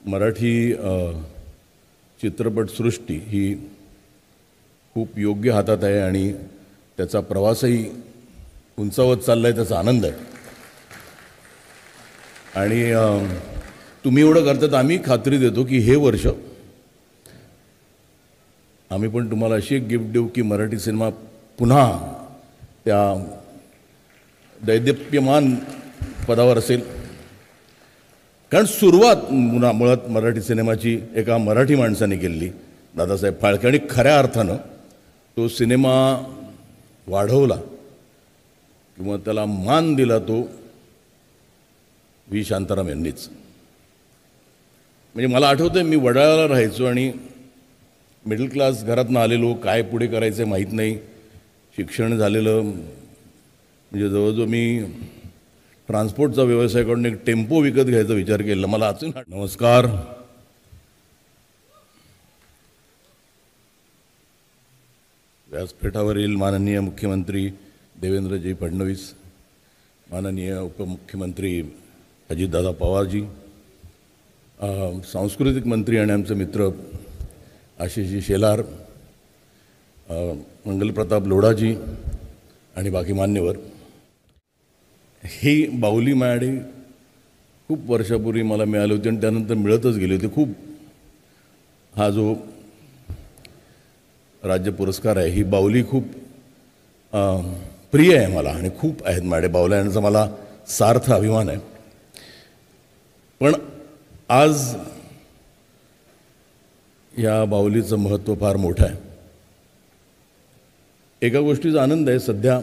मराठी चित्रपटसृष्टी ही खूप योग्य हातात आहे आणि त्याचा प्रवासही उंचावत चालला आहे, त्याचा आनंद आहे. आणि तुम्ही एवढं करतात, आम्ही खात्री देतो की हे वर्ष आम्ही पण तुम्हाला अशी एक गिफ्ट देऊ की मराठी सिनेमा पुन्हा त्या दैदिप्यमान पदावर असेल. कारण सुरुवात मुळात मराठी सिनेमाची एका मराठी माणसाने केली, दादासाहेब फाळके, आणि खऱ्या अर्थानं तो सिनेमा वाढवला किंवा त्याला मान दिला तो व्ही शांताराम यांनीच. म्हणजे मला आठवतं आहे, मी वडाळ्याला राहायचो आणि मिडल क्लास घरातनं आलेलो, काय पुढे करायचं माहीत नाही, शिक्षण झालेलं, म्हणजे जवळजवळ मी ट्रान्सपोर्टचा व्यवसाय करून एक टेम्पो विकत घ्यायचा विचार केला. मला अजून नमस्कार. व्यासपीठावरील माननीय मुख्यमंत्री देवेंद्रजी फडणवीस, माननीय उपमुख्यमंत्री अजितदादा पवारजी, सांस्कृतिक मंत्री आणि आमचे मित्र आशिषजी शेलार, मंगलप्रताप लोढाजी आणि बाकी मान्यवर, ही बाहुली माझ्याकडे खूप वर्षापूर्वी मला मिळाली होती आणि त्यानंतर मिळतच गेली होती. खूप हा जो राज्य पुरस्कार आहे, ही बाहुली खूप प्रिय आहे मला आणि खूप आहेत माझ्याकडे बाहुल्या यांचा मला सार्थ अभिमान आहे. पण आज या बाहुलीचं महत्त्व फार मोठं आहे. एका गोष्टीचा आनंद आहे, सध्या